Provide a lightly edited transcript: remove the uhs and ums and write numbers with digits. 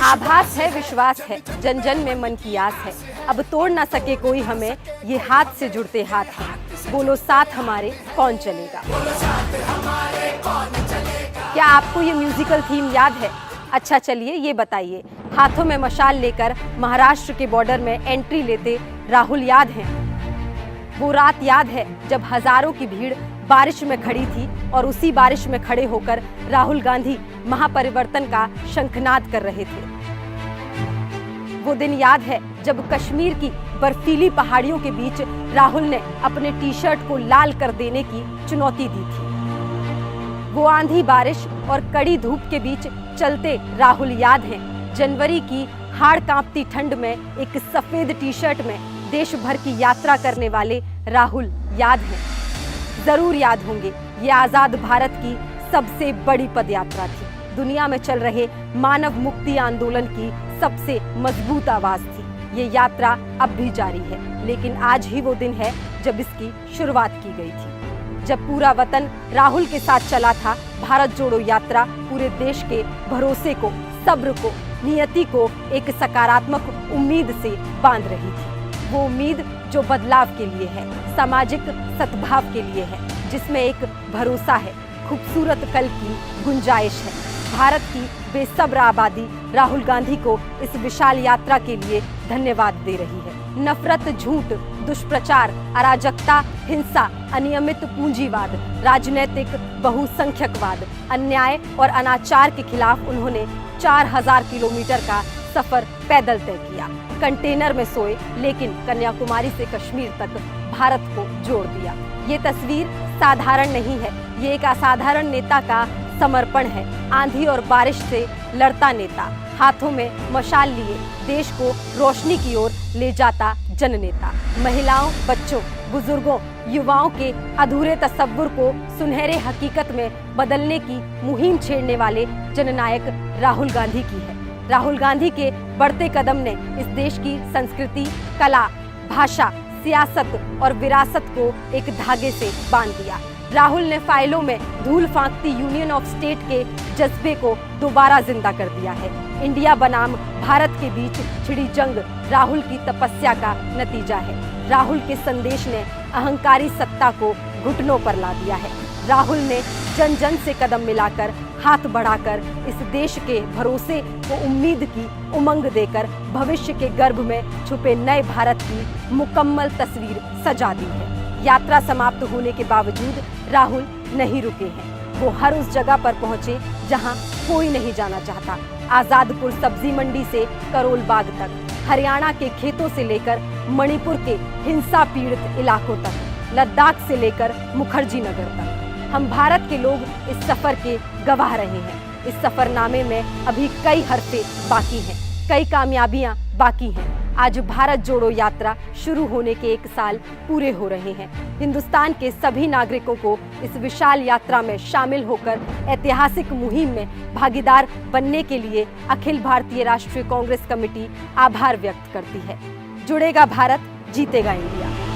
आभास है, विश्वास है, जन जन में मन की आस है। अब तोड़ ना सके कोई हमें, ये हाथ से जुड़ते हाथ हैं। बोलो साथ हमारे कौन चलेगा। क्या आपको ये म्यूजिकल थीम याद है? अच्छा चलिए ये बताइए, हाथों में मशाल लेकर महाराष्ट्र के बॉर्डर में एंट्री लेते राहुल याद हैं? वो रात याद है जब हजारों की भीड़ बारिश में खड़ी थी और उसी बारिश में खड़े होकर राहुल गांधी महापरिवर्तन का शंखनाद कर रहे थे। वो दिन याद है जब कश्मीर की बर्फीली पहाड़ियों के बीच राहुल ने अपने टी शर्ट को लाल कर देने की चुनौती दी थी। वो आंधी बारिश और कड़ी धूप के बीच चलते राहुल याद हैं? जनवरी की हाड़ कांपती ठंड में एक सफेद टी शर्ट में देश भर की यात्रा करने वाले राहुल याद हैं? जरूर याद होंगे। ये आजाद भारत की सबसे बड़ी पदयात्रा थी। दुनिया में चल रहे मानव मुक्ति आंदोलन की सबसे मजबूत आवाज थी। ये यात्रा अब भी जारी है, लेकिन आज ही वो दिन है जब इसकी शुरुआत की गई थी, जब पूरा वतन राहुल के साथ चला था। भारत जोड़ो यात्रा पूरे देश के भरोसे को, सब्र को, नियति को एक सकारात्मक उम्मीद से बांध रही थी। वो उम्मीद जो बदलाव के लिए है, सामाजिक सद्भाव के लिए है, जिसमें एक भरोसा है, खूबसूरत कल की गुंजाइश है। भारत की बेसब्र आबादी राहुल गांधी को इस विशाल यात्रा के लिए धन्यवाद दे रही है। नफरत, झूठ, दुष्प्रचार, अराजकता, हिंसा, अनियमित पूंजीवाद, राजनीतिक बहुसंख्यकवाद, अन्याय और अनाचार के खिलाफ उन्होंने 4000 किलोमीटर का सफर पैदल तय किया। कंटेनर में सोए, लेकिन कन्याकुमारी से कश्मीर तक भारत को जोड़ दिया। ये तस्वीर साधारण नहीं है, ये एक असाधारण नेता का समर्पण है। आंधी और बारिश से लड़ता नेता, हाथों में मशाल लिए देश को रोशनी की ओर ले जाता जननेता। महिलाओं, बच्चों, बुजुर्गों, युवाओं के अधूरे तसव्वुर को सुनहरे हकीकत में बदलने की मुहिम छेड़ने वाले जननायक राहुल गांधी की है। राहुल गांधी के बढ़ते कदम ने इस देश की संस्कृति, कला, भाषा, सियासत और विरासत को एक धागे से बांध दिया। राहुल ने फाइलों में धूल फांकती यूनियन ऑफ स्टेट के जज्बे को दोबारा जिंदा कर दिया है। इंडिया बनाम भारत के बीच छिड़ी जंग राहुल की तपस्या का नतीजा है। राहुल के संदेश ने अहंकारी सत्ता को घुटनों पर ला दिया है। राहुल ने जन जन से कदम मिलाकर, हाथ बढ़ाकर इस देश के भरोसे को उम्मीद की उमंग देकर भविष्य के गर्भ में छुपे नए भारत की मुकम्मल तस्वीर सजा दी है। यात्रा समाप्त होने के बावजूद राहुल नहीं रुके हैं। वो हर उस जगह पर पहुंचे जहां कोई नहीं जाना चाहता। आजादपुर सब्जी मंडी से करोल बाग तक, हरियाणा के खेतों से लेकर मणिपुर के हिंसा पीड़ित इलाकों तक, लद्दाख से लेकर मुखर्जी नगर तक, हम भारत के लोग इस सफर के गवाह रहे हैं। इस सफरनामे में अभी कई हरफे बाकी हैं, कई कामयाबियां बाकी हैं। आज भारत जोड़ो यात्रा शुरू होने के 1 साल पूरे हो रहे हैं। हिंदुस्तान के सभी नागरिकों को इस विशाल यात्रा में शामिल होकर ऐतिहासिक मुहिम में भागीदार बनने के लिए अखिल भारतीय राष्ट्रीय कांग्रेस कमेटी आभार व्यक्त करती है। जुड़ेगा भारत, जीतेगा इंडिया।